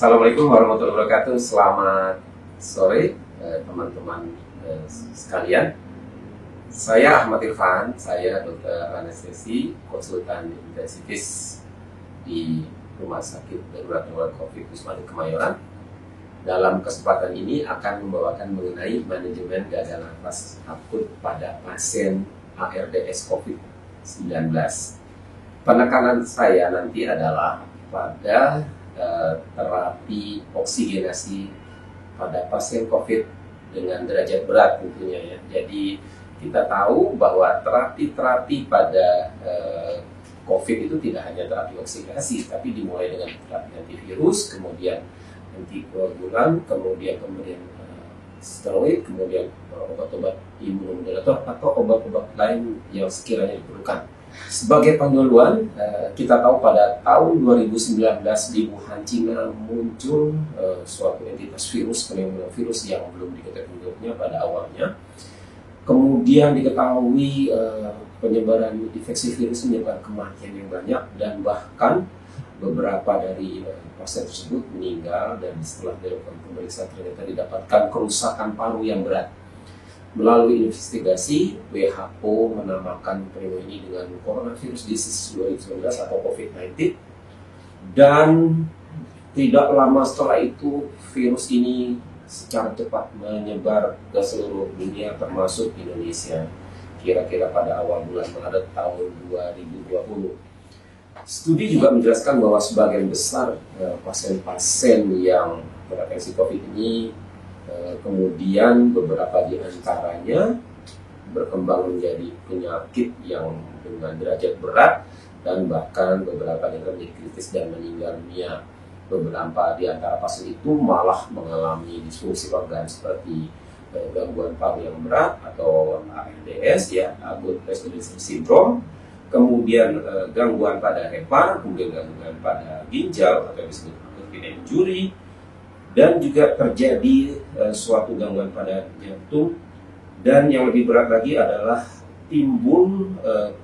Assalamualaikum warahmatullahi wabarakatuh. Selamat sore teman-teman sekalian. Saya Ahmad Irfan, saya dokter anestesi, konsultan intensivis di Rumah Sakit Darurat COVID Wisma Atlet Kemayoran. Dalam kesempatan ini akan membawakan mengenai manajemen gagal nafas akut pada pasien ARDS COVID-19. Penekanan saya nanti adalah pada terapi oksigenasi pada pasien COVID dengan derajat berat tentunya ya. Jadi kita tahu bahwa terapi pada COVID itu tidak hanya terapi oksigenasi, tapi dimulai dengan terapi antivirus, kemudian antikoagulan, kemudian steroid, kemudian obat-obat imunomodulator atau obat-obat lain yang sekiranya diperlukan. Sebagai pendahuluan, kita tahu pada tahun 2019 di Wuhan, Cina muncul suatu entitas virus, pneumovirus yang belum diketahui bentuknya pada awalnya. Kemudian diketahui penyebaran infeksi virus menyebabkan kematian yang banyak dan bahkan beberapa dari pasien tersebut meninggal dan setelah dilakukan pemeriksaan ternyata didapatkan kerusakan paru yang berat. Melalui investigasi, WHO menamakan pneumonia ini dengan Coronavirus Disease 2019 atau COVID-19. Dan tidak lama setelah itu, virus ini secara cepat menyebar ke seluruh dunia termasuk Indonesia. Kira-kira pada awal bulan Maret tahun 2020. Studi juga menjelaskan bahwa sebagian besar pasien-pasien yang terinfeksi COVID ini kemudian beberapa di antaranya berkembang menjadi penyakit yang dengan derajat berat dan bahkan beberapa yang menjadi kritis dan meninggal dunia. Beberapa di antara pasien itu malah mengalami disfungsi organ seperti gangguan paru yang berat atau ARDS ya, acute respiratory syndrome, kemudian gangguan pada hepar, kemudian gangguan pada ginjal atau disebut kidney injury, dan juga terjadi suatu gangguan pada jantung, dan yang lebih berat lagi adalah timbul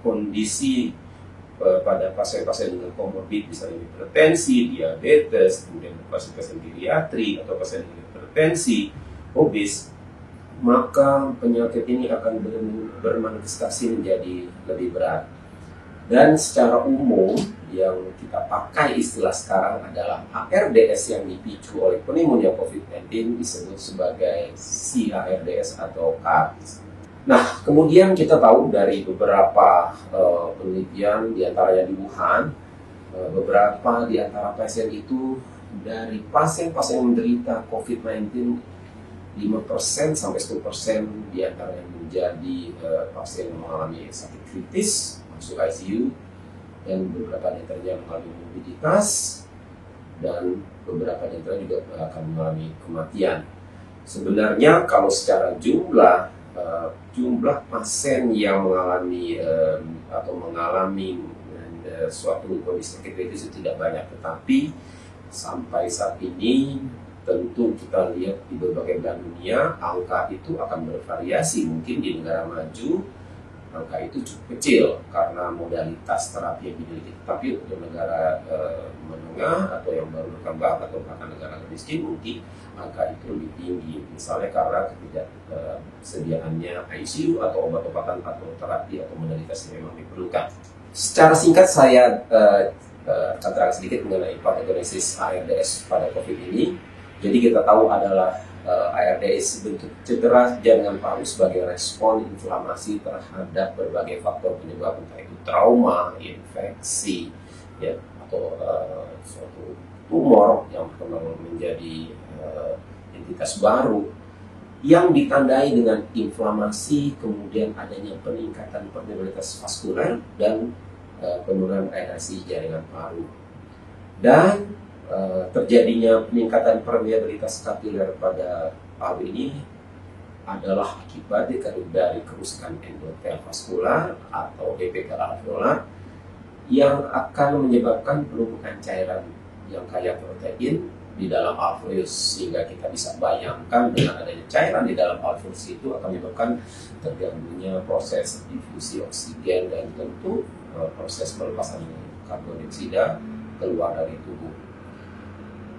kondisi pada pasien-pasien dengan komorbid, misalnya hipertensi, diabetes, kemudian pasien-pasien geriatri atau pasien dengan hipertensi, obes, maka penyakit ini akan bermanifestasi menjadi lebih berat. Dan secara umum yang kita pakai istilah sekarang adalah ARDS yang dipicu oleh pneumonia COVID-19 disebut sebagai CARDS atau CARDS. Nah, kemudian kita tahu dari beberapa penelitian diantaranya di Wuhan, beberapa di antara pasien itu dari pasien-pasien yang menderita COVID-19 5% sampai 10% diantaranya menjadi pasien yang mengalami sakit kritis, masuk ICU, dan beberapa di antaranya mengalami morbiditas, dan beberapa di antaranya juga akan mengalami kematian. Sebenarnya kalau secara jumlah pasien yang mengalami atau mengalami suatu kondisi sakit kritis itu tidak banyak, tetapi sampai saat ini tentu kita lihat di berbagai belahan dunia angka itu akan bervariasi. Mungkin di negara maju angka itu cukup kecil karena modalitas terapi yang dimiliki, tapi untuk negara menengah atau yang baru berkembang atau bahkan negara miskin mungkin angka itu lebih tinggi, misalnya karena ketidaksediaannya ICU atau obat-obatan atau terapi atau modalitas yang memang diperlukan. Secara singkat saya akan terangkan sedikit mengenai patogenesis ARDS pada COVID ini. Jadi kita tahu adalah ARDS bentuk cedera jaringan paru sebagai respon inflamasi terhadap berbagai faktor penyebab, entah itu trauma, infeksi, ya, atau suatu tumor yang berkembang menjadi entitas baru yang ditandai dengan inflamasi, kemudian adanya peningkatan permeabilitas vaskuler dan penurunan aerasi jaringan paru. Dan terjadinya peningkatan permeabilitas kapiler pada paru ini adalah akibat dari kerusakan endotel vaskular atau DPK alveolar yang akan menyebabkan penumpukan cairan yang kaya protein di dalam alveolus, sehingga kita bisa bayangkan dengan adanya cairan di dalam alveolus itu akan menyebabkan terganggunya proses difusi oksigen dan tentu proses pelepasan karbon dioksida keluar dari tubuh.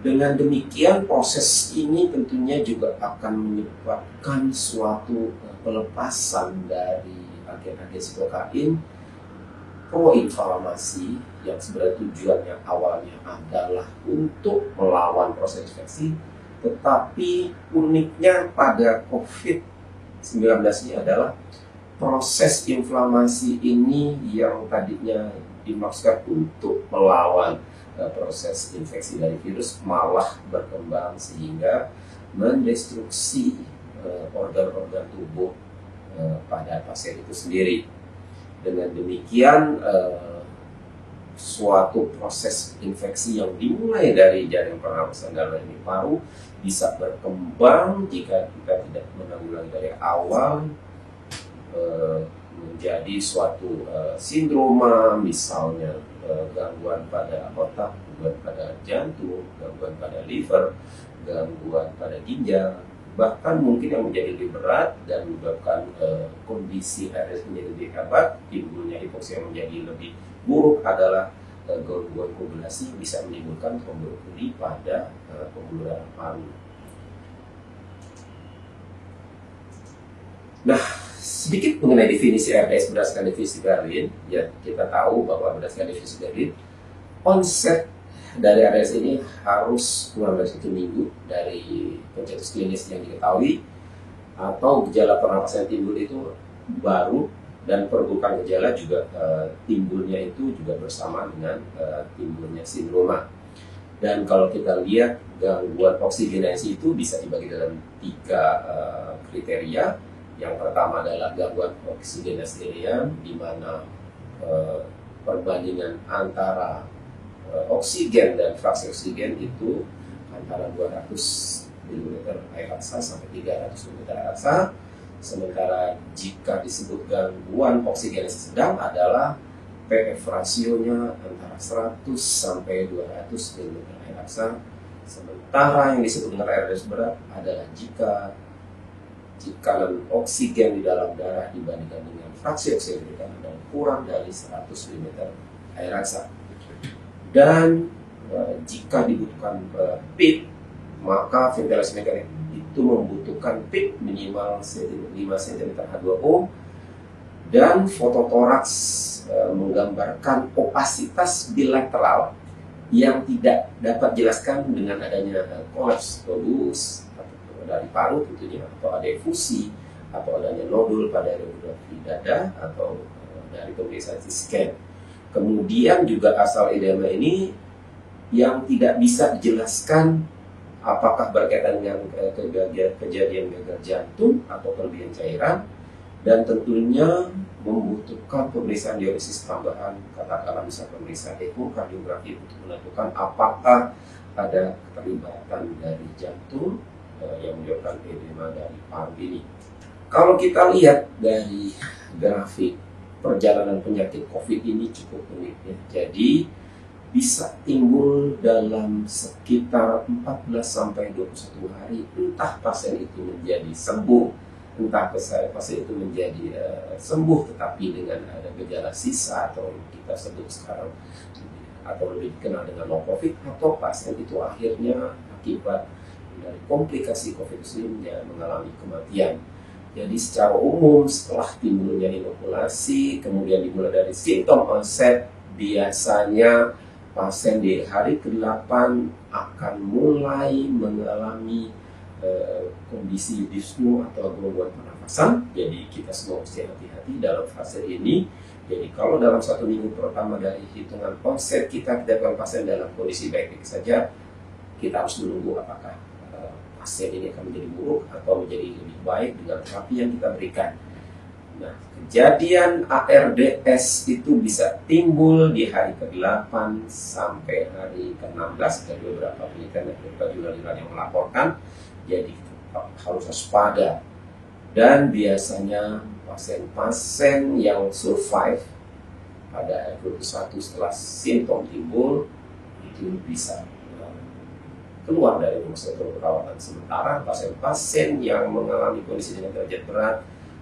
Dengan demikian proses ini tentunya juga akan menyebabkan suatu pelepasan dari agen-agen sitokain proinflamasi yang sebenarnya tujuannya awalnya adalah untuk melawan proses infeksi, tetapi uniknya pada COVID-19 ini adalah proses inflamasi ini yang tadinya dimaksudkan untuk melawan proses infeksi dari virus malah berkembang sehingga mendestruksi organ-organ tubuh pada pasien itu sendiri. Dengan demikian suatu proses infeksi yang dimulai dari jaring pernapasan dalam ini paru bisa berkembang jika kita tidak menanggulangi dari awal menjadi suatu sindroma, misalnya gangguan pada otak, gangguan pada jantung, gangguan pada liver, gangguan pada ginjal, bahkan mungkin yang menjadi lebih berat dan menyebabkan kondisi RS menjadi lebih hebat, timbulnya hipoksia menjadi lebih buruk adalah gangguan koagulasi bisa menimbulkan trombokuli pada pembuluh darah paru. Nah, sedikit mengenai definisi RDS berdasarkan definisi Berlin. Ya, kita tahu bahwa berdasarkan definisi Berlin, onset dari RDS ini harus kurang dari 1 minggu dari pencetus klinis yang diketahui, atau gejala pernapasan yang timbul itu baru, dan perburukan gejala juga timbulnya itu juga bersama dengan timbulnya sindroma. Dan kalau kita lihat gangguan oksigenasi itu bisa dibagi dalam 3 kriteria. Yang pertama adalah gangguan oksigenasi helium, di mana perbandingan antara oksigen dan fraksi oksigen itu antara 200 ml air raksa sampai 300 ml air raksa. Sementara jika disebut gangguan oksigenasi sedang adalah PF rasionya antara 100 sampai 200 ml air raksa. Sementara yang disebut dengan RDS berat adalah jika tekanan oksigen di dalam darah dibandingkan dengan fraksi oksigen di dalam darah kurang dari 100 ml air raksa. Dan jika dibutuhkan PIP, maka ventilasi mekanik itu membutuhkan PIP minimal 5 cm H2O, dan fototoraks menggambarkan opasitas bilateral yang tidak dapat dijelaskan dengan adanya kolaps tubus dari paru tentunya, atau ada efusi, atau adanya nodul pada radiografi dada, atau dari pemeriksaan CT scan. Kemudian juga asal edema ini yang tidak bisa dijelaskan apakah berkaitan dengan kejadian gagal jantung atau kelebihan cairan, dan tentunya membutuhkan pemeriksaan dialisis tambahan, katakanlah bisa pemeriksaan ekokardiografi untuk menentukan apakah ada keterlibatan dari jantung yang menyebabkan edema dari paru ini. Kalau kita lihat dari grafik perjalanan penyakit COVID ini cukup unik ya. Jadi bisa timbul dalam sekitar 14 sampai 21 hari, entah pasien itu menjadi sembuh, entah pasien itu menjadi sembuh tetapi dengan ada gejala sisa atau kita sebut sekarang atau lebih dikenal dengan long COVID, atau pasien itu akhirnya akibat dari komplikasi COVID-19 mengalami kematian. Jadi secara umum setelah timbulnya inokulasi, kemudian dimulai dari simptom onset, biasanya pasien di hari ke-8 akan mulai mengalami kondisi dyspnea atau gangguan pernafasan. Jadi kita semua mesti hati-hati dalam fase ini. Jadi kalau dalam 1 minggu pertama dari hitungan onset kita tidak pasien dalam kondisi baik-baik saja, kita harus menunggu apakah pasien ini akan menjadi buruk atau menjadi lebih baik dengan terapi yang kita berikan. Nah, kejadian ARDS itu bisa timbul di hari ke-8 sampai hari ke-16 dari beberapa penelitian dan beberapa jurnal yang melaporkan. Jadi harus waspada. Dan biasanya pasien-pasien yang survive pada hari 21 setelah simptom timbul itu bisa keluar dari rumah sakit perawatan. Sementara pasien-pasien yang mengalami kondisi dengan derajat berat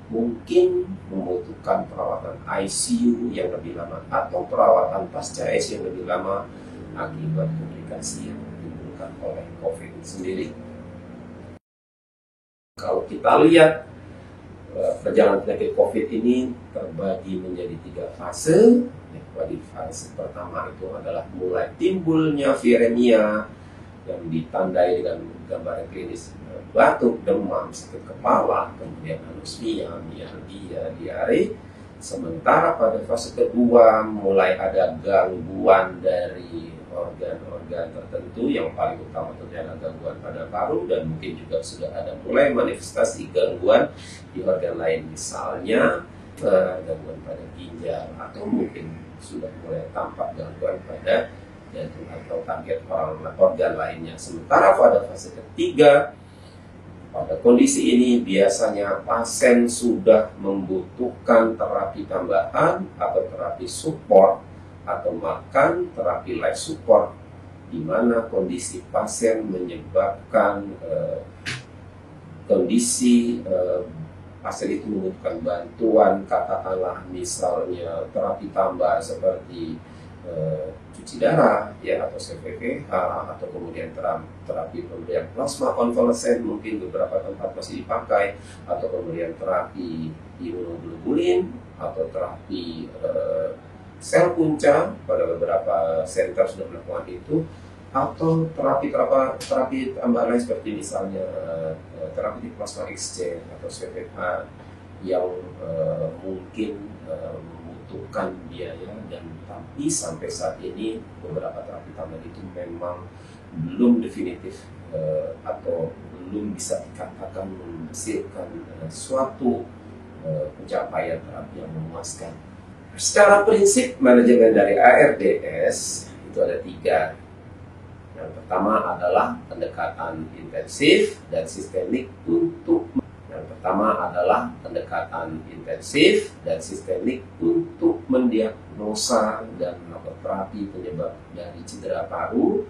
mungkin membutuhkan perawatan ICU yang lebih lama atau perawatan pasca ICU yang lebih lama akibat komplikasi yang menimbulkan disebabkan oleh COVID sendiri. Kalau kita lihat perjalanan penyakit COVID ini terbagi menjadi 3 fase. Di fase pertama itu adalah mulai timbulnya viremia yang ditandai dengan gambaran klinis batuk, demam, sakit kepala, kemudian anosmia, mialgia, diare. Sementara pada fase kedua mulai ada gangguan dari organ-organ tertentu, yang paling utama terjadi gangguan pada paru, dan mungkin juga sudah ada mulai manifestasi gangguan di organ lain, misalnya gangguan pada ginjal, atau mungkin sudah mulai tampak gangguan pada jantung atau target organ lainnya. Sementara pada fase ketiga, pada kondisi ini biasanya pasien sudah membutuhkan terapi tambahan atau terapi support atau bahkan terapi life support, di mana kondisi pasien menyebabkan kondisi pasien itu membutuhkan bantuan, katakanlah misalnya terapi tambah seperti cuci darah ya, atau CVPH, atau kemudian terapi pemberian plasma konvalesen, mungkin beberapa tempat masih dipakai, atau kemudian terapi imunoglobulin, atau terapi sel punca, pada beberapa center sudah melakukan itu, atau terapi tambahan lain seperti misalnya terapi plasma exchange atau CVPH yang mungkin membutuhkan biaya, dan tapi sampai saat ini beberapa terapi tambahan itu memang belum definitif atau belum bisa dikatakan menghasilkan suatu pencapaian terapi yang memuaskan. Secara prinsip manajemen dari ARDS itu ada 3. Yang pertama adalah pendekatan intensif dan sistemik untuk mendiagnosa dan melakukan terapi penyebab dari cedera paru.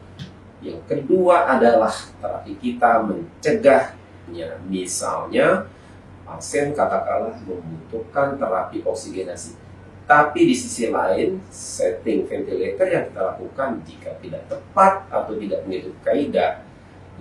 Yang kedua adalah terapi kita mencegahnya, misalnya pasien katakanlah membutuhkan terapi oksigenasi, tapi di sisi lain setting ventilator yang kita lakukan jika tidak tepat atau tidak mengikuti kaidah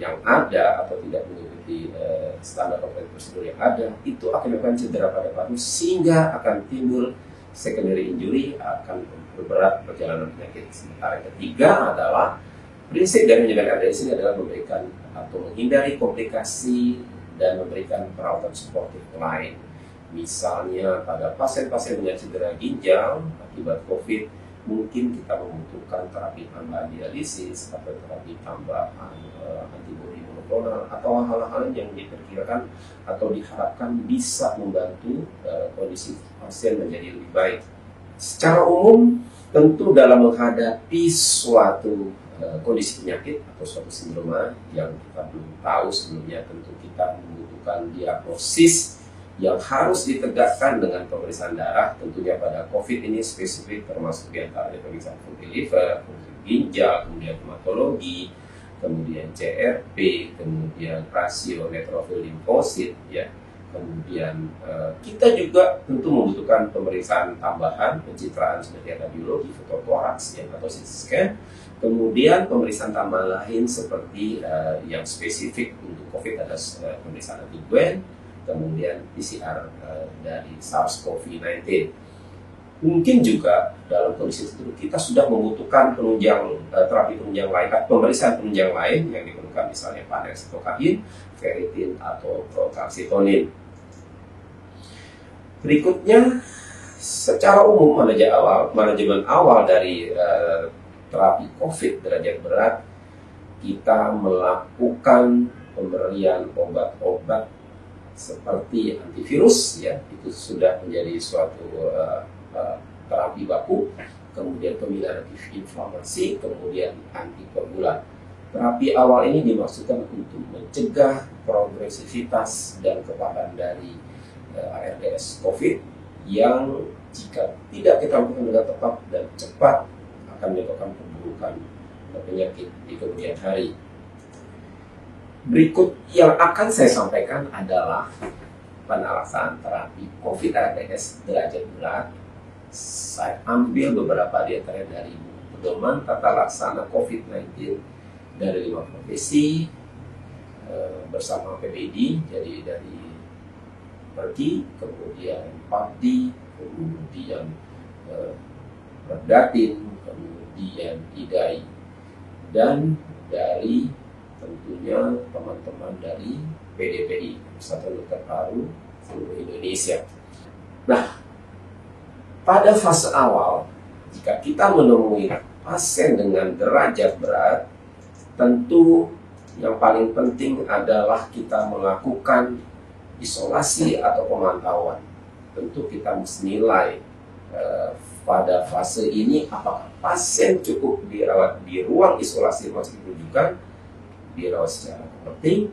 yang ada atau tidak mengikuti standar operating prosedur yang ada, itu akan menyebabkan cedera pada paru sehingga akan timbul secondary injury, akan berberat perjalanan penyakit. Sementara yang ketiga adalah prinsip dari manajemen ARDS ini adalah memberikan atau menghindari komplikasi dan memberikan perawatan suportif lain. Misalnya pada pasien-pasien dengan cedera ginjal akibat COVID, mungkin kita membutuhkan terapi tambahan dialisis atau terapi tambahan antibodi monoklonal atau hal-hal yang diperkirakan atau diharapkan bisa membantu kondisi pasien menjadi lebih baik. Secara umum, tentu dalam menghadapi suatu kondisi penyakit atau suatu sindroma yang kita belum tahu sebelumnya, tentu kita membutuhkan diagnosis yang harus ditegakkan dengan pemeriksaan darah. Tentunya pada COVID ini spesifik, termasuk diantaranya pemeriksaan fungsi liver, fungsi ginjal, kemudian hematologi, kemudian CRP, kemudian rasio neutrofil limfosit, ya. Kemudian kita juga tentu membutuhkan pemeriksaan tambahan, pencitraan seperti radiologi, fototoraks, ya, atau CT scan. Kemudian pemeriksaan tambahan lain seperti yang spesifik untuk COVID ada pemeriksaan antigen, kemudian PCR dari SARS-CoV-19. Mungkin juga dalam kondisi tertentu kita sudah membutuhkan terapi penunjang lain, pemeriksaan penunjang lain yang diperlukan, misalnya panel sitokain, ferritin, atau prokalsitonin. Berikutnya, secara umum manajemen awal dari terapi COVID derajat berat, kita melakukan pemberian obat-obat seperti antivirus, ya, itu sudah menjadi suatu terapi baku. Kemudian pembinaan anti-inflamasi, kemudian antikoagulan. Terapi awal ini dimaksudkan untuk mencegah progresivitas dan keparaan dari ARDS COVID yang jika tidak kita lakukan dengan tepat dan cepat akan menyebabkan perburukan penyakit di kemudian hari. Berikut yang akan saya sampaikan adalah penalasan terapi COVID ARDS derajat berat. Saya ambil beberapa di antara dari pedoman tata laksana COVID-19 dari 5 profesi bersama PBID, jadi dari Perki, kemudian Pakdi, kemudian Perdatin, kemudian IDAI, dan dari tentunya teman-teman dari PDPI, Persatuan Dokter Paru seluruh Indonesia. Nah, pada fase awal, jika kita menemui pasien dengan derajat berat, tentu yang paling penting adalah kita melakukan isolasi atau pemantauan. Tentu kita mesti nilai pada fase ini apakah pasien cukup dirawat di ruang isolasi rumah sakit rujukan, dirawat secara penting,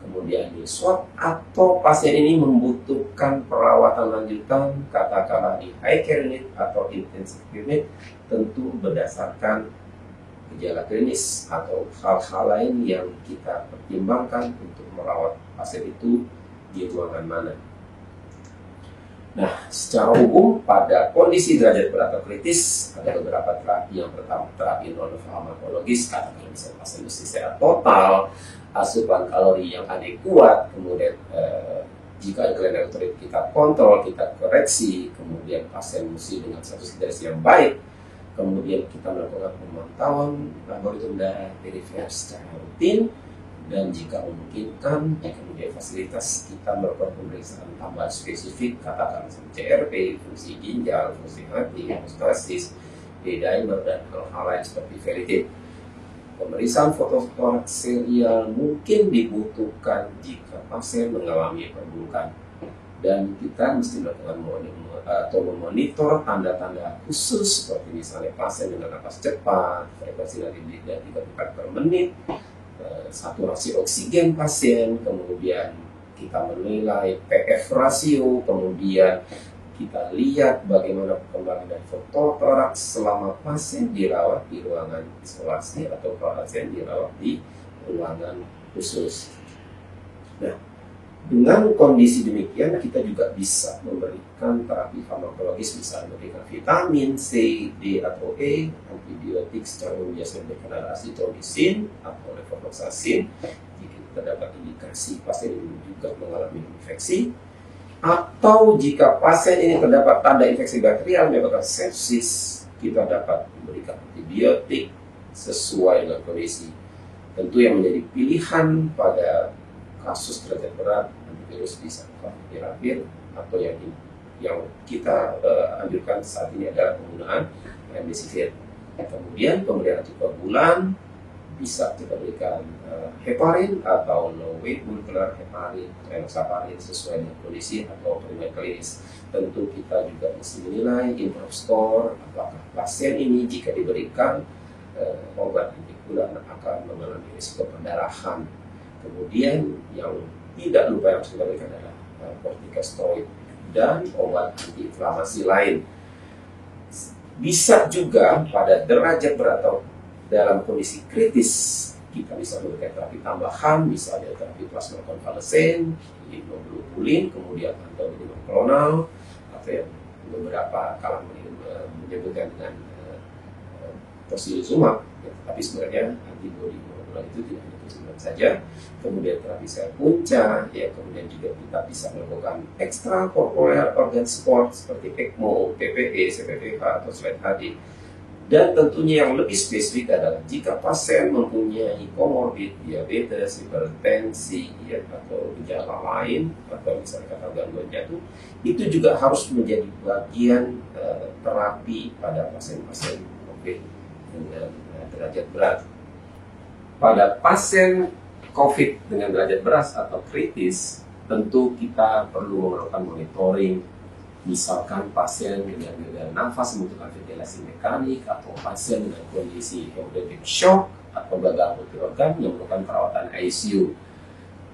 kemudian di swab, atau pasien ini membutuhkan perawatan lanjutan, katakanlah di high care unit atau intensive unit, tentu berdasarkan gejala klinis atau hal-hal lain yang kita pertimbangkan untuk merawat pasien itu di ruangan mana. Nah, secara umum pada kondisi derajat berat atau kritis ada beberapa terapi. Yang pertama, terapi non-farmakologis, katakanlah misalnya pasien mesti sehat total, asupan kalori yang adekuat, kemudian jika kelainan elektrolit kita kontrol, kita koreksi, kemudian pasien mesti dengan status hidrasi yang baik, kemudian kita melakukan pemantauan laboratorium darah perifer secara rutin, dan jika memungkinkan, jika menjadi fasilitas, kita melakukan pemeriksaan tambahan spesifik, katakan CRP, fungsi ginjal, fungsi hati, hemostasis, D-dimer, dan hal-hal lain seperti ferritin. Pemeriksaan fototoraks serial mungkin dibutuhkan jika pasien mengalami perburukan, dan kita mesti melakukan memonitor tanda-tanda khusus seperti misalnya pasien dengan napas cepat, frekuensi nadi dan 3 kali per menit, saturasi oksigen pasien, kemudian kita menilai PF rasio, kemudian kita lihat bagaimana perkembangan dari fototoraks selama pasien dirawat di ruangan isolasi atau pasien dirawat di ruangan khusus. Nah, dengan kondisi demikian kita juga bisa memberikan terapi farmakologis, bisa memberikan vitamin C, D atau E, antibiotik secara umum biasanya memberikan azitromisin atau levofloxacin jika terdapat indikasi pasien ini juga mengalami infeksi, atau jika pasien ini terdapat tanda infeksi bakterial menyebabkan sepsis, kita dapat memberikan antibiotik sesuai dengan kondisi. Tentu yang menjadi pilihan pada kasus derajat berat, antivirus bisa favipiravir, atau yang kita anjurkan saat ini adalah penggunaan remdesivir. Kemudian pemberian antikoagulan bisa kita berikan heparin atau low weight molecular heparin, enoxaparin sesuai dengan kondisi atau penyakit klinis. Tentu kita juga mesti menilai improve score, apakah pasien ini jika diberikan obat antikoagulan akan mengalami risiko perdarahan. Kemudian yang tidak lupa yang harus kita berikan adalah kortikosteroid dan obat antiinflamasi lain. Bisa juga pada derajat berat atau dalam kondisi kritis kita bisa memberikan terapi tambahan, misalnya terapi plasma konvalesen, immunoglobulin, kemudian antibodi monoklonal, atau yang beberapa kalangan menyebutkan dengan tocilizumab, tapi sebenarnya antibodi monoklonal itu tidak hanya tocilizumab saja. Kemudian terapi sel punca, ya, kemudian juga kita bisa melakukan extracorporeal organ support seperti ECMO, PPE, CPVH atau slide HD. Dan tentunya yang lebih spesifik adalah jika pasien mempunyai komorbid diabetes, hipertensi, ya, atau gejala lain, atau misalnya kata gangguan jantung, itu juga harus menjadi bagian terapi pada pasien-pasien COVID dengan derajat berat. Pada pasien COVID dengan derajat berat atau kritis, tentu kita perlu melakukan monitoring. Misalkan pasien dengan gagal nafas membutuhkan ventilasi mekanik, atau pasien dengan kondisi hemodynamic shock atau gagal multi-organ yang memerlukan perawatan ICU.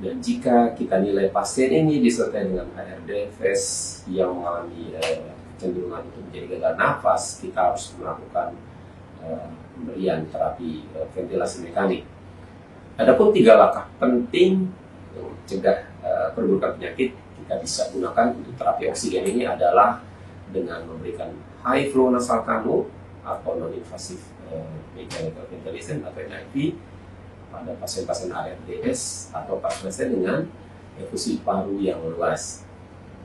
Dan jika kita nilai pasien ini disertai dengan HRDFS yang mengalami kecenderungan untuk menjadi gagal nafas, kita harus melakukan pemberian terapi ventilasi mekanik. Adapun 3 langkah penting untuk mencegah perburukan penyakit kita bisa gunakan untuk terapi oksigen ini adalah dengan memberikan high flow nasal cannula atau non-invasive mechanical ventilation atau NIV, pada pasien-pasien ARDS atau pasien dengan efusi paru yang luas.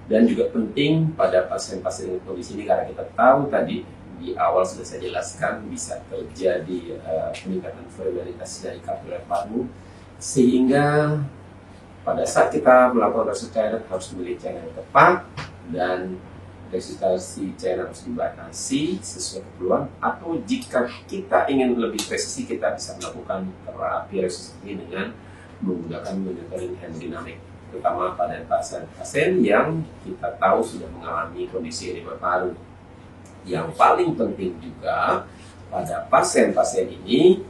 Dan juga penting pada pasien-pasien dengan kondisi ini karena kita tahu tadi di awal sudah saya jelaskan bisa terjadi peningkatan variabilitas dari kapiler paru, sehingga pada saat kita melakukan resusitasi harus memilih cara yang tepat dan resusitasi cairan harus dibatasi sesuai keperluan, atau jika kita ingin lebih presisi kita bisa melakukan terapi resusitasi dengan menggunakan monitoring hemodinamik, terutama pada pasien-pasien yang kita tahu sudah mengalami kondisi edema paru. Yang paling penting juga pada pasien-pasien ini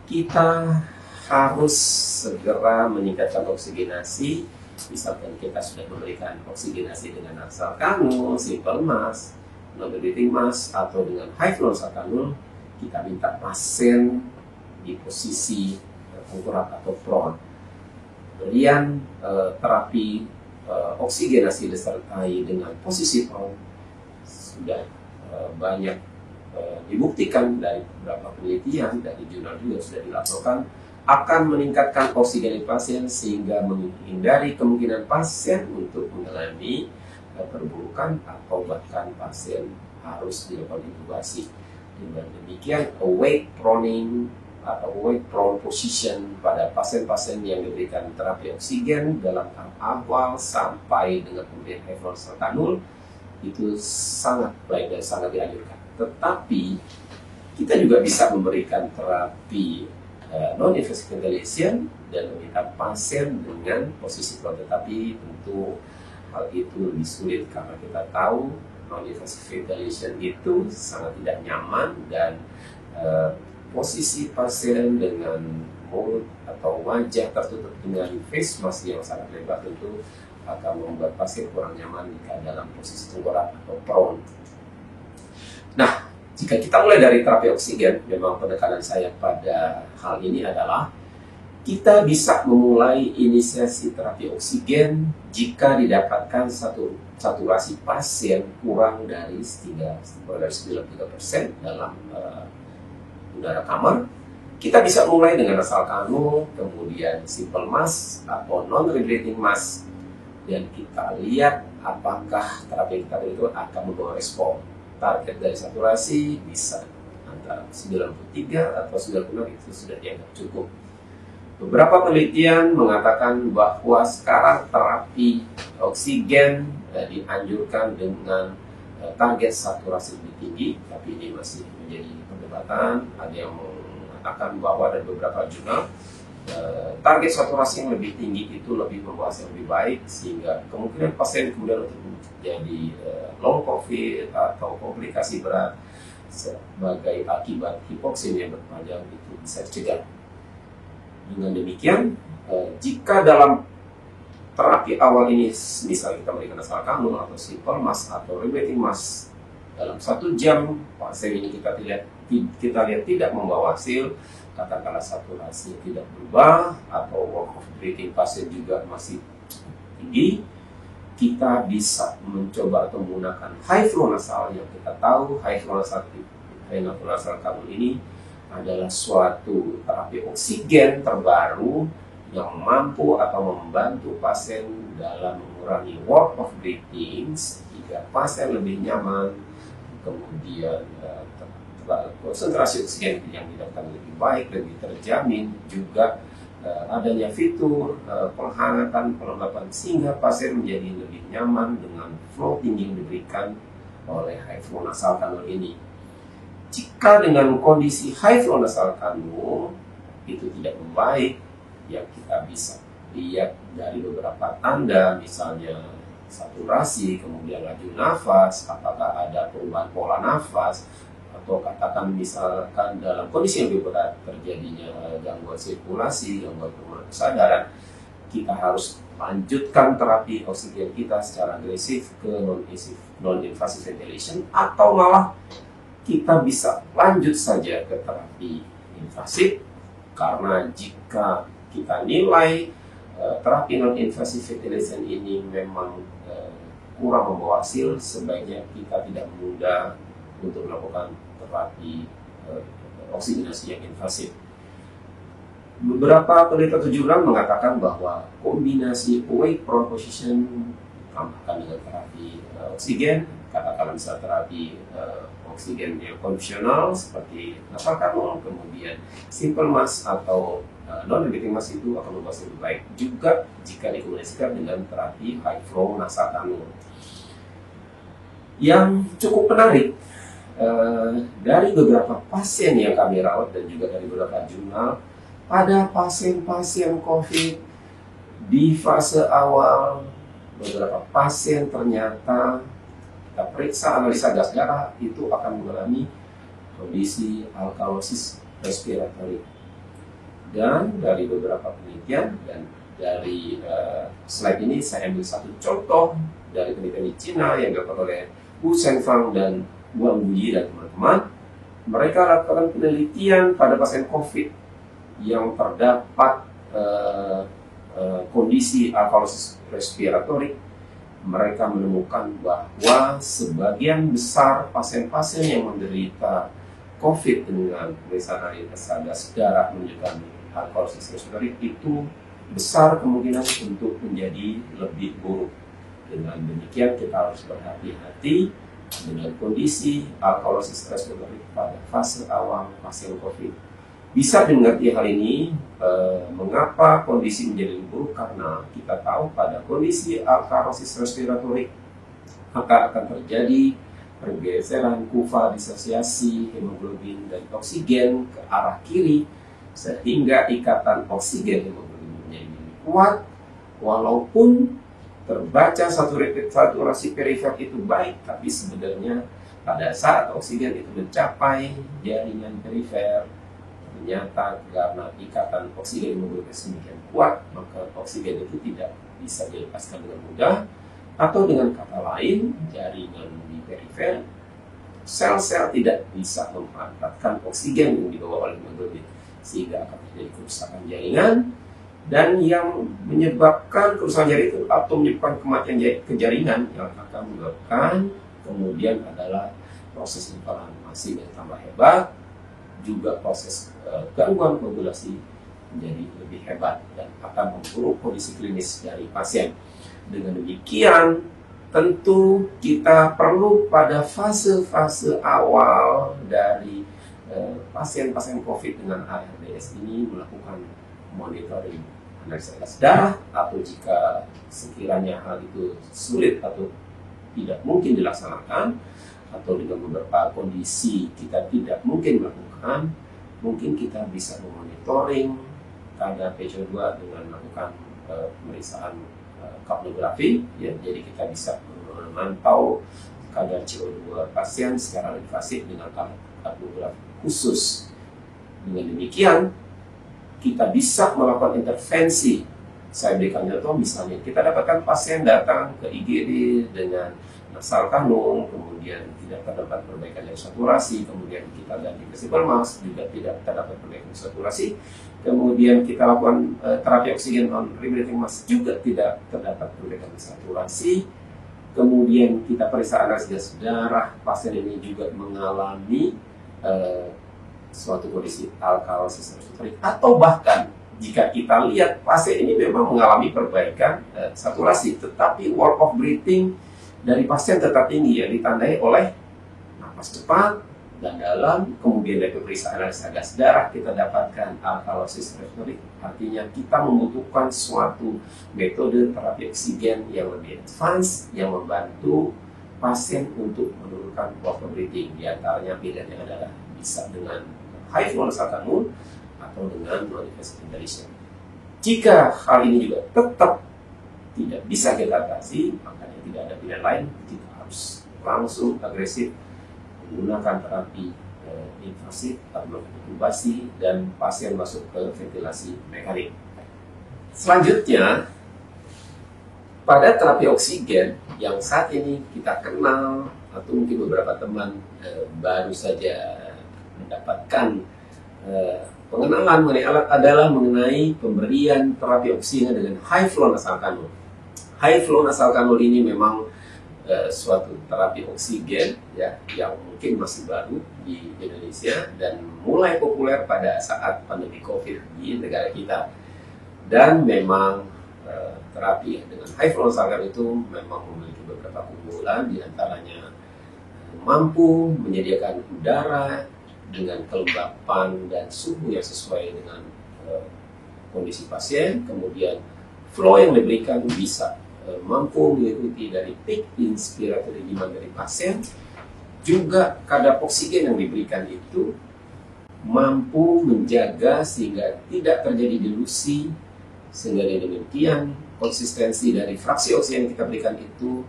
kita harus segera meningkatkan oksigenasi. Misalkan kita sudah memberikan oksigenasi dengan nasal kanul, simple mask, non-breathing mask, atau dengan high flow nasal kanul, kita minta pasien di posisi tengkurap atau prone. Kemudian terapi oksigenasi disertai dengan posisi prone sudah banyak dibuktikan dari beberapa penelitian, dari jurnal juga sudah dilaporkan akan meningkatkan oksigenasi pasien sehingga menghindari kemungkinan pasien untuk mengalami perburukan atau bahkan pasien harus dilakukan intubasi. Dengan demikian awake proning atau awake prone position pada pasien-pasien yang diberikan terapi oksigen dalam tahap awal sampai dengan kemudian high flow nasal kanul itu sangat baik dan sangat dianjurkan. Tetapi kita juga bisa memberikan terapi non-invasive ventilation dan meminta pasien dengan posisi prone, tetapi tentu hal itu lebih sulit karena kita tahu non-invasive ventilation itu sangat tidak nyaman dan posisi pasien dengan mulut atau wajah tertutup dengan face mask yang sangat lebar tentu akan membuat pasien kurang nyaman jika dalam posisi tengkurap atau prone. Nah, jika kita mulai dari terapi oksigen, memang penekanan saya pada hal ini adalah kita bisa memulai inisiasi terapi oksigen jika didapatkan saturasi pasien kurang dari 93% dalam udara kamar. Kita bisa mulai dengan nasal kanul, kemudian simple mask atau non-rebreathing mask, dan kita lihat apakah terapi yang kita beri itu akan membawa respon. Target dari saturasi bisa antara 93 atau 96 itu sudah dianggap cukup. Beberapa penelitian mengatakan bahwa sekarang terapi oksigen dianjurkan dengan target saturasi lebih tinggi, tapi ini masih menjadi perdebatan. Ada yang mengatakan bahwa ada beberapa jurnal target saturasi yang lebih tinggi itu lebih membawa hasil lebih baik, sehingga kemungkinan pasien kemudian untuk menjadi long COVID atau komplikasi berat sebagai akibat hipoksia yang berpanjang itu bisa dicegah. Dengan demikian, jika dalam terapi awal ini misalnya kita berikan nasal kanul atau simple mask atau rebreathing mask dalam 1 jam pasien ini kita lihat tidak membawa hasil, katakanlah saturasi tidak berubah atau work of breathing pasien juga masih tinggi, kita bisa mencoba atau menggunakan high flow nasal. Yang kita tahu high flow nasal kanul ini adalah suatu terapi oksigen terbaru yang mampu atau membantu pasien dalam mengurangi work of breathing sehingga pasien lebih nyaman, kemudian konsentrasi oksigen yang didapatkan lebih baik, lebih terjamin, juga adanya fitur penghangatan, pelembapan sehingga pasien menjadi lebih nyaman dengan flow tinggi yang diberikan oleh high flow nasal kanul ini. Jika dengan kondisi high flow nasal kanul itu tidak membaik, ya kita bisa lihat dari beberapa tanda, misalnya saturasi, kemudian laju nafas, apakah ada perubahan pola nafas, atau katakan misalkan dalam kondisi yang lebih berat terjadinya gangguan sirkulasi, gangguan penurunan kesadaran, kita harus lanjutkan terapi oksigen kita secara agresif ke non-invasive ventilation, atau malah kita bisa lanjut saja ke terapi invasif, karena jika kita nilai terapi non-invasive ventilation ini memang kurang membawa hasil, sebaiknya kita tidak menunda untuk melakukan terapi oksigenasi yang invasif. Beberapa penelitian jurnal mengatakan bahwa kombinasi awake prone position tambahkan dengan terapi oksigen, katakanlah misalnya terapi oksigen yang konvensional seperti nasalkanul, kemudian simple mask atau non-repeating mask itu akan membahas lebih baik juga jika dikombinasikan dengan terapi high flow nasalkanul. Yang cukup menarik dari beberapa pasien yang kami rawat dan juga dari beberapa jurnal, pada pasien-pasien COVID di fase awal, beberapa pasien ternyata kita periksa analisa gas darah itu akan mengalami kondisi alkalosis respiratory. Dan dari beberapa penelitian dan dari slide ini saya ambil satu contoh dari penelitian di Cina yang dilakukan oleh Wu Shengfang dan Wang Buyi dan teman-teman. Mereka lakukan penelitian pada pasien COVID yang terdapat kondisi alkalosis respiratory. Mereka menemukan bahwa sebagian besar pasien-pasien yang menderita COVID dengan pemeriksaan analisa gas darah menunjukkan alkalosis respiratory itu besar kemungkinan untuk menjadi lebih buruk. Dengan demikian kita harus berhati-hati dengan kondisi alkalosis respiratory pada fase awal pasien COVID. Bisa dimengerti hal ini, mengapa kondisi menjadi lebih buruk, karena kita tahu pada kondisi alkalosis respiratory maka akan terjadi pergeseran kuva disosiasi hemoglobin dan oksigen ke arah kiri, sehingga ikatan oksigen hemoglobin menjadi lebih kuat. Walaupun terbaca saturasi perifer itu baik, tapi sebenarnya pada saat oksigen itu mencapai jaringan perifer, ternyata karena ikatan oksigen hemoglobin semakin kuat, maka oksigen itu tidak bisa dilepaskan dengan mudah, atau dengan kata lain, jaringan di perifer, sel-sel tidak bisa memanfaatkan oksigen yang dibawa oleh hemoglobin, sehingga akan terjadi kerusakan jaringan. Dan yang menyebabkan kerusakan jaringan itu atau menyebabkan kematian jaringan yang akan menyebabkan kemudian adalah proses inflamasi yang tambah hebat, juga proses gangguan koagulasi menjadi lebih hebat dan akan memburuk kondisi klinis dari pasien. Dengan demikian, tentu kita perlu pada fase-fase awal dari pasien-pasien COVID dengan ARDS ini melakukan monitoring analisa gas darah, atau jika sekiranya hal itu sulit atau tidak mungkin dilaksanakan, atau dengan beberapa kondisi kita tidak mungkin melakukan, mungkin kita bisa memonitoring kadar PCO2 dengan melakukan pemeriksaan kapnografi, ya. Jadi kita bisa memantau kadar CO2 pasien secara invasif dengan kapnografi khusus. Dengan demikian kita bisa melakukan intervensi. Saya berikan contoh, misalnya kita dapatkan pasien datang ke IGD dengan nasal kanung, kemudian tidak terdapat perbaikan dari saturasi, kemudian kita ganti ke simple mask, juga tidak terdapat perbaikan saturasi, kemudian kita lakukan terapi oksigen non-repeating mask, juga tidak terdapat perbaikan saturasi, kemudian kita periksa analisis darah, pasien ini juga mengalami suatu kondisi alkalosis respiratory, atau bahkan jika kita lihat pasien ini memang mengalami perbaikan saturasi, tetapi work of breathing dari pasien tetap tinggi, yang ditandai oleh napas cepat dan dalam, kemudian dari pemeriksaan analisa gas darah kita dapatkan alkalosis respiratory. Artinya kita membutuhkan suatu metode terapi oksigen yang lebih advance yang membantu pasien untuk menurunkan work of breathing. Di antaranya pilihannya adalah bisa dengan high flow nasal kanul atau dengan non-invasive ventilation. Jika hal ini juga tetap tidak bisa kita atasi, makanya tidak ada pilihan lain, kita harus langsung agresif menggunakan terapi invasif atau intubasi dan pasien masuk ke ventilasi mekanik. Selanjutnya, pada terapi oksigen yang saat ini kita kenal atau mungkin beberapa teman baru saja mendapatkan pengenalan mengenai alat adalah mengenai pemberian terapi oksigen dengan high flow nasal kanul. High flow nasal kanul ini memang suatu terapi oksigen ya yang mungkin masih baru di Indonesia dan mulai populer pada saat pandemi COVID di negara kita. Dan memang terapi dengan high flow salkar itu memang memiliki beberapa keunggulan, diantaranya mampu menyediakan udara dengan kelembapan dan suhu yang sesuai dengan kondisi pasien, kemudian flow yang diberikan bisa mampu mengikuti dari peak inspiratory demand dari pasien, juga kadar oksigen yang diberikan itu mampu menjaga sehingga tidak terjadi dilusi, sehingga dengan demikian konsistensi dari fraksi oksigen yang kita berikan itu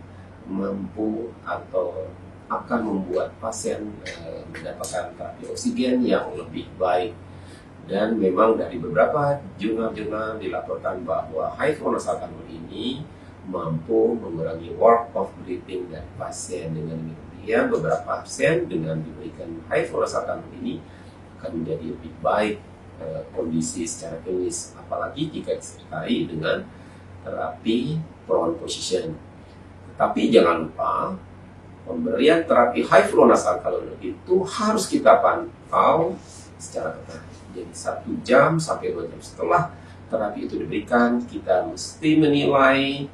mampu atau akan membuat pasien mendapatkan terapi oksigen yang lebih baik. Dan memang dari beberapa jurnal-jurnal dilaporkan bahwa high flow nasal kanul ini mampu mengurangi work of breathing dari pasien. Dengan demikian beberapa pasien dengan diberikan high flow nasal kanul ini akan menjadi lebih baik kondisi secara klinis, apalagi jika disertai dengan terapi prone position. Tapi jangan lupa pemberian terapi high flow nasal kanul itu harus kita pantau secara ketat. Jadi 1 jam sampai 2 jam setelah terapi itu diberikan, kita mesti menilai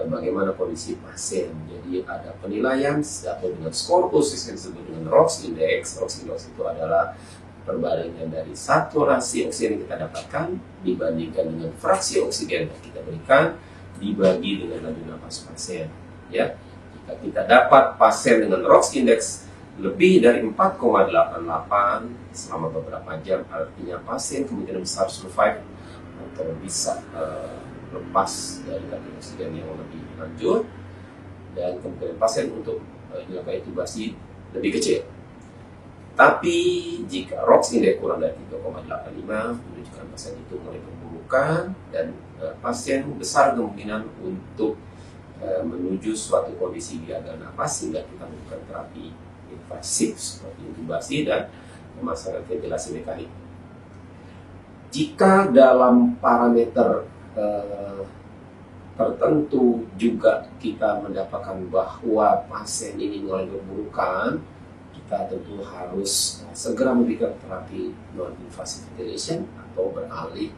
bagaimana kondisi pasien. Jadi ada penilaian atau dengan skor khusus yang disebut dengan ROX Index. ROX Index itu adalah perbandingan dari saturasi oksigen yang kita dapatkan dibandingkan dengan fraksi oksigen yang kita berikan dibagi dengan laju nafas pasien. Ya, jika kita dapat pasien dengan ROX Index lebih dari 4,88 selama beberapa jam, artinya pasien kemungkinan besar survive atau bisa lepas dari terapi oksigen yang lebih lanjut, dan kemungkinan pasien untuk dilakukan intubasi lebih kecil. Tapi jika ROX Index kurang dari 3,85 menunjukkan pasien itu mulai pembukaan dan pasien besar kemungkinan untuk menuju suatu kondisi gagal nafas sehingga kita melakukan terapi invasif seperti intubasi dan pemasangan ventilasi mekanik. Jika dalam parameter tertentu juga kita mendapatkan bahwa pasien ini mulai berburukan, kita tentu harus segera memberikan terapi non-invasive ventilation atau beralih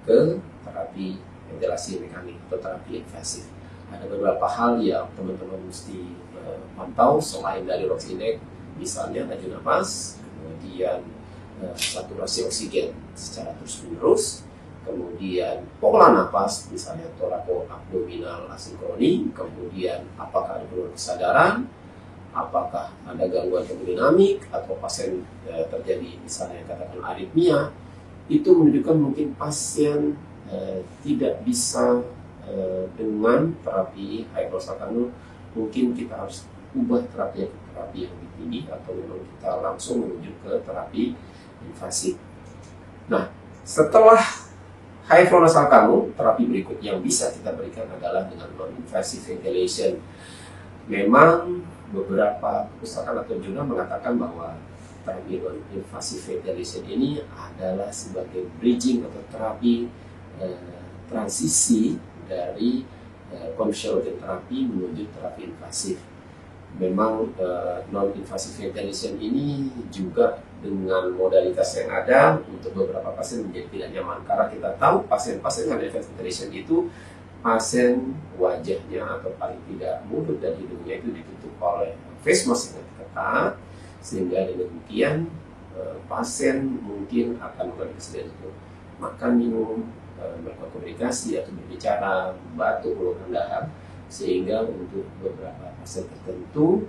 ke terapi ventilasi mekanik atau terapi invasif. Ada beberapa hal yang teman-teman mesti pantau selain dari ROX Index, misalnya laju nafas, kemudian saturasi oksigen secara terus-menerus, kemudian pola nafas, misalnya torako-abdominal asinkroni, kemudian apakah ada penurunan kesadaran, apakah ada gangguan hemodinamik atau pasien terjadi misalnya katakan aritmia, itu menunjukkan mungkin pasien tidak bisa dengan terapi high flow nasal kanul. Mungkin kita harus ubah terapi yang lebih tinggi atau memang kita langsung menuju ke terapi invasif. Nah, setelah high flow nasal kanul, terapi berikut yang bisa kita berikan adalah dengan non-invasive ventilation. Memang beberapa pustakaan atau jurnal mengatakan bahwa terapi non-invasive ventilation ini adalah sebagai bridging atau terapi transisi dari conventional terapi menuju terapi invasif. Memang non-invasive ventilation ini juga dengan modalitas yang ada untuk beberapa pasien menjadi tidak nyaman, karena kita tahu pasien-pasien non-invasive ventilation itu pasien wajahnya atau paling tidak mulut dan hidungnya itu ditutup oleh face mask yang ketat, sehingga dengan demikian pasien mungkin akan mengalami kesedihan untuk makan, minum, melakukan komunikasi atau berbicara, batuk, keluhan dahak, sehingga untuk beberapa pasien tertentu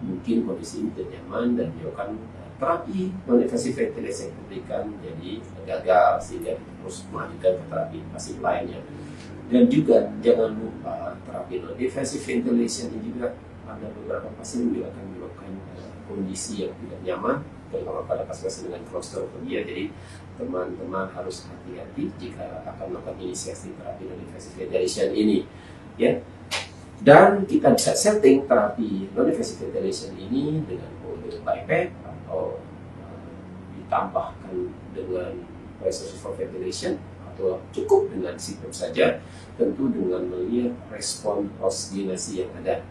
mungkin kondisi ini tidak nyaman dan menyebabkan terapi non-invasive ventilation yang diberikan jadi gagal, sehingga terus melanjutkan ke terapi invasif lainnya. Dan juga jangan lupa terapi non-invasive ventilation ini juga ada beberapa pasien juga akan menyebabkan kondisi yang tidak nyaman, terutama pada pasien dengan claustrophobia. Jadi teman-teman harus hati-hati jika akan melakukan inisiasi terapi non-invasive ventilation ini, ya. Dan kita bisa setting terapi non-invasive ventilation ini dengan mode pipette atau ditambahkan dengan resource ventilation, atau cukup dengan CPAP saja, tentu dengan melihat respon oksigenasi yang ada.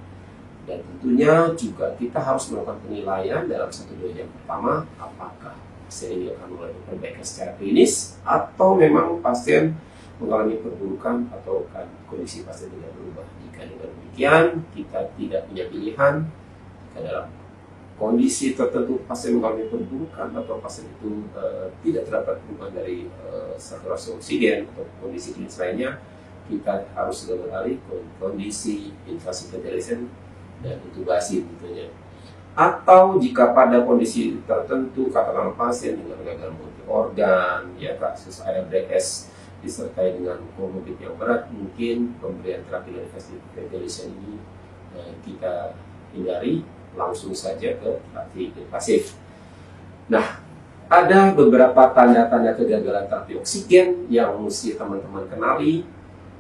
Dan tentunya juga kita harus melakukan penilaian dalam 1-2 jam pertama, apakah pasien ini akan mengalami perbaikan secara klinis atau memang pasien mengalami perburukan atau kondisi pasien tidak berubah. Jika dengan demikian kita tidak punya pilihan, jika dalam kondisi tertentu pasien mengalami perburukan atau pasien itu tidak terdapat perubahan dari saturasi oksigen atau kondisi klinis lainnya, kita harus beralih ke kondisi invasive ventilation dan intubasi tentunya. Atau jika pada kondisi tertentu, katakanlah pasien dengan gagal multi organ, ya kasus ARDS disertai dengan komorbid yang berat, mungkin pemberian terapi invasive ventilation ini kita hindari, langsung saja ke terapi invasif. Nah, ada beberapa tanda-tanda kegagalan terapi oksigen yang mesti teman-teman kenali,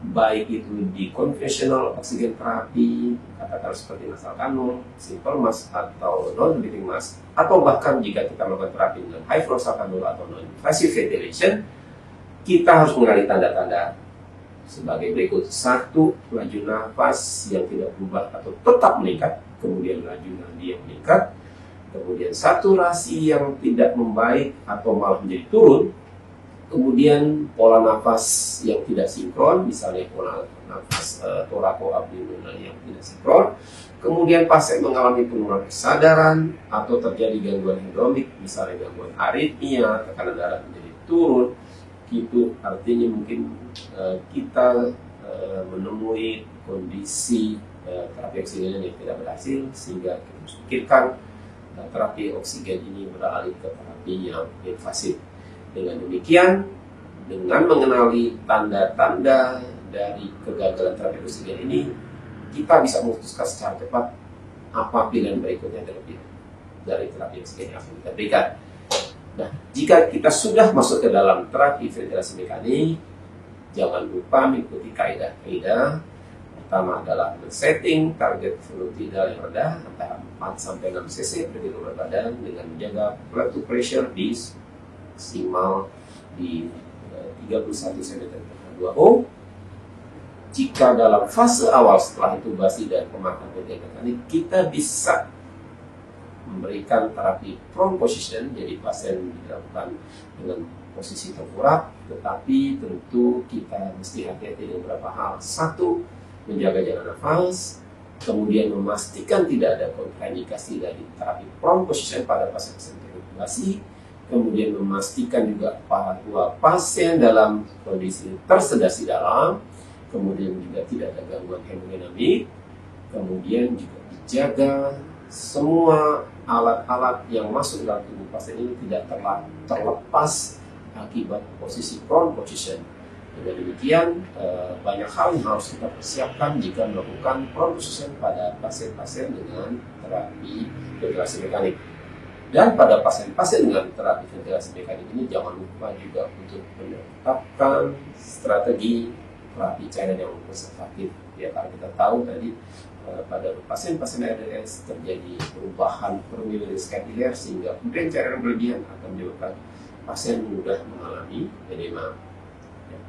baik itu di conventional oksigen terapi, katakan seperti nasal kanul, simple mask atau non-breathing mask, atau bahkan jika kita melakukan terapi dengan high flow kanul atau non-invasive ventilation, kita harus mengenali tanda-tanda sebagai berikut. 1. Laju nafas yang tidak berubah atau tetap meningkat, kemudian laju nadi yang meningkat, kemudian saturasi yang tidak membaik atau malah menjadi turun, kemudian pola nafas yang tidak sinkron, misalnya pola nafas torako-abdominal yang tidak sinkron, kemudian pasien mengalami penurunan kesadaran atau terjadi gangguan hidromik, misalnya gangguan aritmia, tekanan darah menjadi turun. Itu artinya mungkin kita menemui kondisi terapi oksigen yang tidak berhasil, sehingga kita harus pikirkan terapi oksigen ini beralih ke terapi yang invasif. Dengan demikian, dengan mengenali tanda-tanda dari kegagalan terapi oksigen ini, kita bisa memutuskan secara cepat apa pilihan berikutnya dari terapi oksigen yang akan kita berikan. Nah, jika kita sudah masuk ke dalam terapi ventilasi mekanik, jangan lupa mengikuti kaidah-kaidah. Pertama adalah men-setting target volume tidal yang rendah antara 4-6 cc per kilo berat badan dengan menjaga blood to pressure di maksimal di 31 cm/2O. Jika dalam fase awal setelah intubasi dan pemakaian ventilator mekanik, kita bisa memberikan terapi prone position, jadi pasien dilakukan dengan posisi tengkurap, tetapi tentu kita mesti hati-hati dengan beberapa hal. 1. Menjaga jalan nafas, kemudian memastikan tidak ada kontraindikasi dari terapi prone position pada pasien-pasien terintubasi, kemudian memastikan juga bahwa pasien dalam kondisi tersedasi dalam, kemudian juga tidak ada gangguan hemodinamik, kemudian juga dijaga semua alat-alat yang masuk dalam tubuh pasien ini tidak terlepas akibat posisi prone position. Dengan demikian, banyak hal yang harus kita persiapkan jika melakukan prone position pada pasien-pasien dengan terapi ventilasi mekanik. Dan pada pasien-pasien dengan terapi ventilasi mekanik ini, jangan lupa juga untuk menetapkan strategi terapi cairan yang konservatif. Ya, karena kita tahu tadi pada pasien-pasien ARDS terjadi perubahan permeabilitas kapiler sehingga pemberian cairan berlebihan akan menyebabkan pasien mudah mengalami edema. Ya.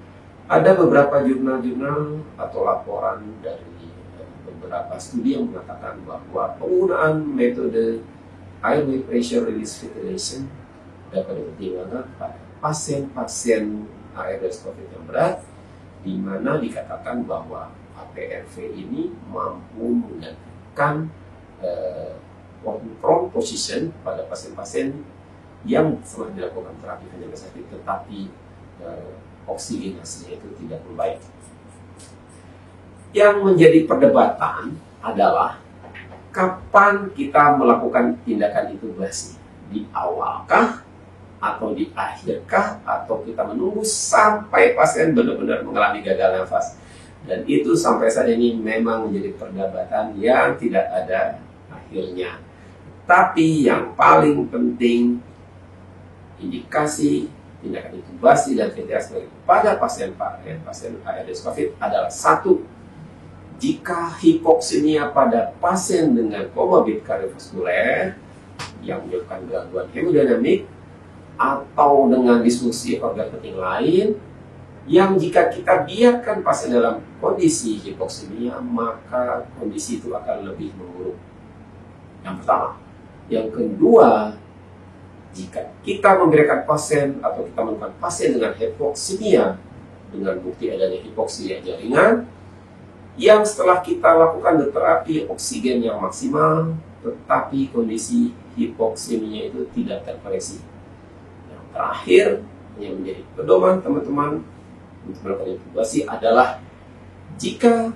Ada beberapa jurnal-jurnal atau laporan dari beberapa studi yang mengatakan bahwa penggunaan metode airway pressure release ventilation dapat dipertimbangkan pada pasien-pasien ARDS COVID yang berat, di mana dikatakan bahwa APRV ini mampu menggantikan prone position pada pasien-pasien yang setelah dilakukan terapi ventilasi tetapi oksigenasinya itu tidak membaik. Yang menjadi perdebatan adalah kapan kita melakukan tindakan intubasi, di awalkah atau di akhirkah, atau kita menunggu sampai pasien benar-benar mengalami gagal nafas. Dan itu sampai saat ini memang menjadi perdebatan yang tidak ada akhirnya. Tapi yang paling penting, indikasi tindakan intubasi dan ventilasi pada pasien ARDS COVID adalah 1. Jika hipoksimia pada pasien dengan komorbid kardiovaskuler yang menyebabkan gangguan hemodinamik atau dengan disfungsi organ penting lain, yang jika kita biarkan pasien dalam kondisi hipoksemia, maka kondisi itu akan lebih memburuk. Yang pertama. Yang kedua, jika kita memberikan pasien atau kita menemukan pasien dengan hipoksemia, dengan bukti adanya hipoksia jaringan, yang setelah kita lakukan terapi oksigen yang maksimal, tetapi kondisi hipoksemia itu tidak terkoreksi. Yang terakhir, yang menjadi pedoman teman-teman untuk melakukan intubasi adalah jika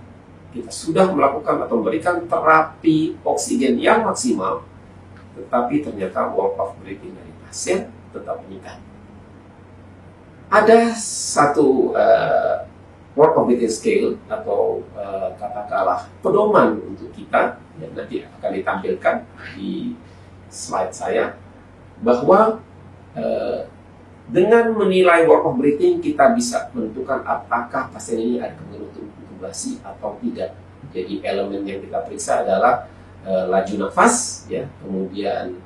kita sudah melakukan atau memberikan terapi oksigen yang maksimal, tetapi ternyata walk of breathing dari pasien tetap meningkat. Ada satu walk of breathing scale atau katakanlah pedoman untuk kita yang nanti akan ditampilkan di slide saya, bahwa dengan menilai walk of breathing kita bisa menentukan apakah pasien ini ada kebutuhan intubasi atau tidak. Jadi elemen yang kita periksa adalah laju nafas, ya, kemudian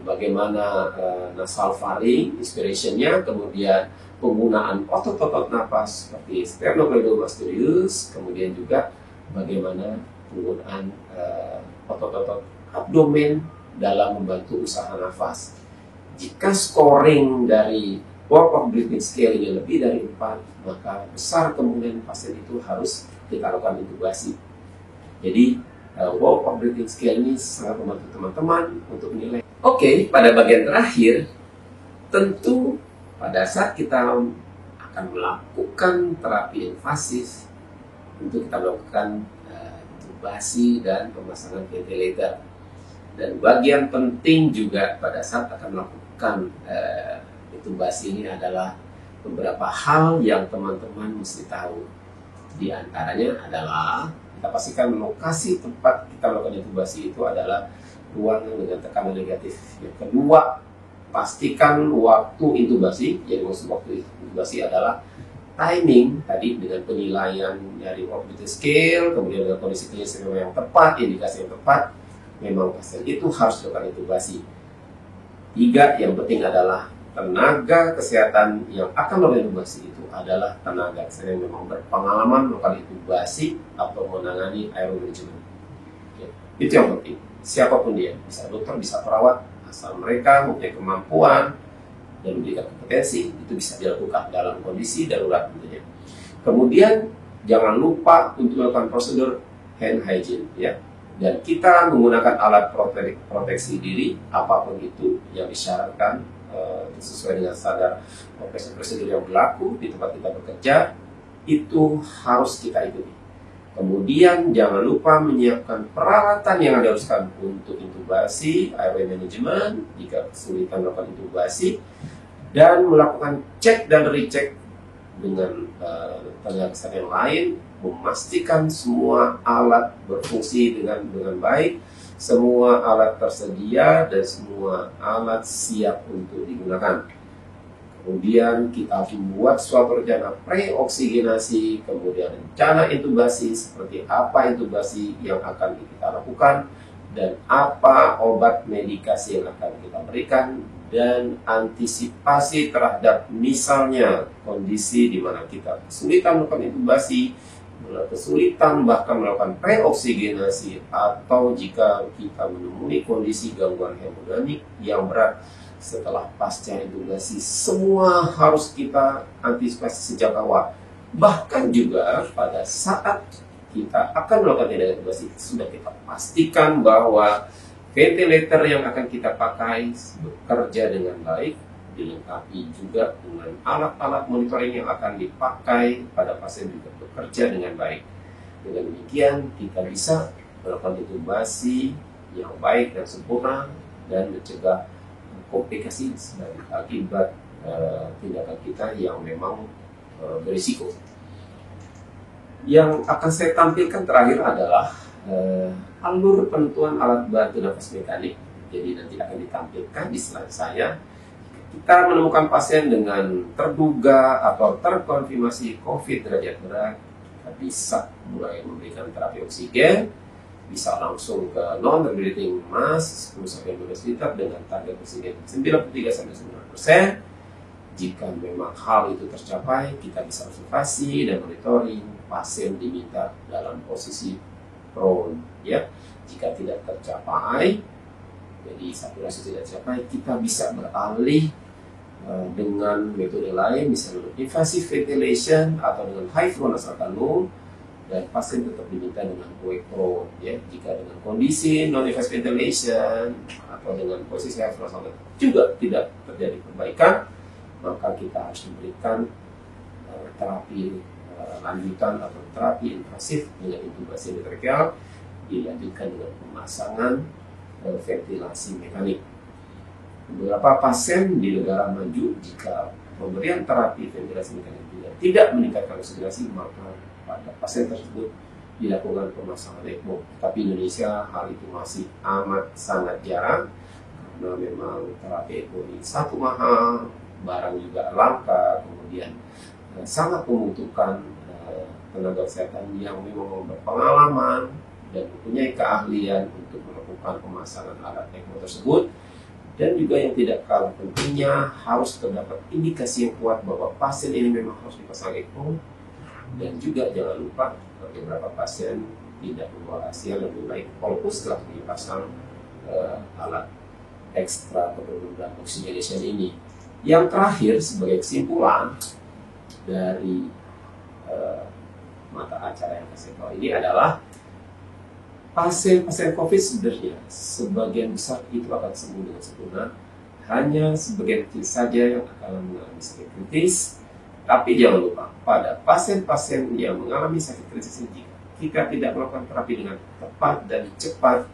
bagaimana nasal faring, inspiration-nya, kemudian penggunaan otot-otot nafas seperti sternocleidomastoideus, kemudian juga bagaimana penggunaan otot-otot abdomen dalam membantu usaha nafas. Jika scoring dari walk of breathing scale ini lebih dari 4, maka besar kemungkinan pasien itu harus kita lakukan intubasi. Jadi walk of breathing scale ini sangat membantu teman-teman untuk menilai. Oke, pada bagian terakhir, tentu pada saat kita akan melakukan terapi invasif, tentu kita melakukan intubasi dan pemasangan ventilator. Dan bagian penting juga pada saat akan melakukan intubasi ini adalah beberapa hal yang teman-teman mesti tahu. Di antaranya adalah kita pastikan lokasi tempat kita melakukan intubasi itu adalah ruangan dengan tekanan negatif. Yang kedua, pastikan waktu intubasi. Jadi maksud waktu intubasi adalah timing tadi dengan penilaian dari walk of breathing scale, kemudian dengan kondisi klinis yang tepat, indikasi yang tepat, memang pasien itu harus dilakukan intubasi. 3, yang penting adalah tenaga kesehatan yang akan melakukan intubasi itu adalah tenaga kesehatan yang memang berpengalaman melakukan intubasi atau menangani aeromanajemen. Ya, itu yang penting. Siapapun dia, bisa dokter, bisa perawat, asal mereka mempunyai kemampuan dan memberikan kompetensi, itu bisa dilakukan dalam kondisi darurat tentunya. Kemudian jangan lupa untuk melakukan prosedur hand hygiene, ya. Dan kita menggunakan alat proteksi diri apapun itu yang disyaratkan sesuai dengan standar prosedur yang berlaku di tempat kita bekerja, itu harus kita ikuti. Kemudian jangan lupa menyiapkan peralatan yang diharuskan untuk intubasi, airway management jika kesulitan melakukan intubasi, dan melakukan cek dan recheck dengan tenaga kesehatan yang lain, memastikan semua alat berfungsi dengan baik, semua alat tersedia dan semua alat siap untuk digunakan. Kemudian kita membuat suatu rencana pre-oksigenasi, kemudian rencana intubasi seperti apa intubasi yang akan kita lakukan dan apa obat medikasi yang akan kita berikan, dan antisipasi terhadap misalnya kondisi di mana kita kesulitan melakukan intubasi, kesulitan bahkan melakukan pre-oksigenasi, atau jika kita menemui kondisi gangguan hemodinamik yang berat setelah pasca intubasi, semua harus kita antisipasi sejak awal. Bahkan juga pada saat kita akan melakukan tindakan intubasi, sudah kita pastikan bahwa ventilator yang akan kita pakai bekerja dengan baik, dilengkapi juga dengan alat-alat monitoring yang akan dipakai pada pasien juga bekerja dengan baik. Dengan demikian kita bisa melakukan intubasi yang baik dan sempurna dan mencegah komplikasi sebagai akibat tindakan kita yang memang berisiko. Yang akan saya tampilkan terakhir adalah alur penentuan alat bantu nafas mekanik. Jadi nanti akan ditampilkan di slide saya. Kita menemukan pasien dengan terduga atau terkonfirmasi COVID derajat berat, kita bisa mulai memberikan terapi oksigen, bisa langsung ke non-rebreathing mask 10-12 liter dengan target oksigen 93-90%. Jika memang hal itu tercapai, kita bisa observasi dan monitoring. Pasien diminta dalam posisi prone, ya. Jika tidak tercapai, jadi saturasi tidak tercapai, kita bisa beralih dengan metode lain, misalnya invasive ventilation atau dengan high flow nasal kanul, dan pasien tetap diminta dengan awake prone, ya. Jika dengan kondisi non-invasive ventilation atau dengan posisi high flow nasal kanul juga tidak terjadi perbaikan, maka kita harus memberikan terapi lanjutan atau terapi invasif dengan intubasi endotracheal, dilanjutkan dengan pemasangan ventilasi mekanik. Beberapa pasien di negara maju, jika pemberian terapi ventilasi mekanik tidak meningkatkan oksigenasi, maka pada pasien tersebut dilakukan pemasangan ECMO. Tapi Indonesia hal itu masih amat sangat jarang, karena memang terapi ECMO ini satu mahal, barang juga langka, kemudian sangat membutuhkan tenaga kesehatan yang memang berpengalaman dan mempunyai keahlian untuk melakukan pemasangan alat ECMO tersebut. Dan juga yang tidak kalah pentingnya, harus terdapat indikasi yang kuat bahwa pasien ini memang harus dipasang ECMO. Dan juga jangan lupa, beberapa pasien tidak membawa hasil lebih baik walaupun setelah dipasang alat ekstra penunjang oxygenation ini. Yang terakhir, sebagai kesimpulan dari mata acara yang saya bawa ini adalah pasien-pasien COVID sebenarnya sebagian besar itu akan sembuh dengan sempurna. Hanya sebagian kecil saja yang akan mengalami sakit kritis. Tapi jangan lupa, pada pasien-pasien yang mengalami sakit kritis ini, jika tidak melakukan terapi dengan tepat dan cepat,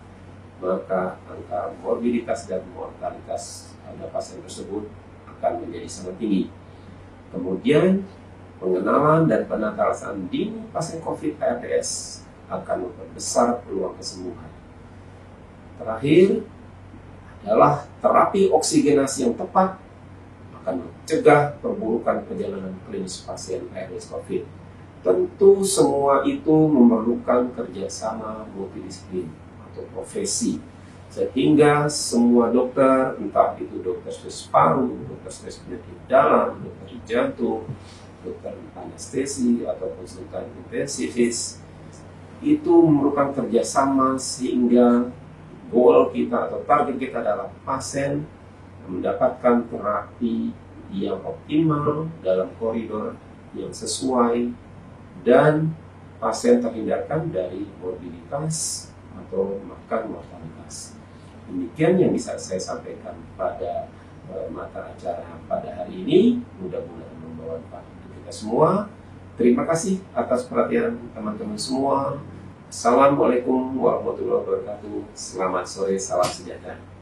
maka angka morbiditas dan mortalitas pada pasien tersebut akan menjadi sangat tinggi. Kemudian, pengenalan dan penatasan dini pasien COVID ARDS akan memperbesar peluang kesembuhan. Terakhir adalah terapi oksigenasi yang tepat akan mencegah perburukan perjalanan klinis pasien ARDS COVID. Tentu semua itu memerlukan kerjasama multidisiplin atau profesi, sehingga semua dokter, entah itu dokter spesialis paru, dokter spesialis penyakit dalam, dokter jantung, dokter anestesi atau konsultan intensivis, itu memerlukan kerjasama sehingga goal kita atau target kita adalah pasien mendapatkan terapi yang optimal dalam koridor yang sesuai dan pasien terhindarkan dari morbiditas atau bahkan mortalitas. Demikian yang bisa saya sampaikan pada mata acara pada hari ini. Mudah-mudahan membawa manfaat untuk kita semua. Terima kasih atas perhatian teman-teman semua. Assalamualaikum warahmatullahi wabarakatuh. Selamat sore, salam sejahtera.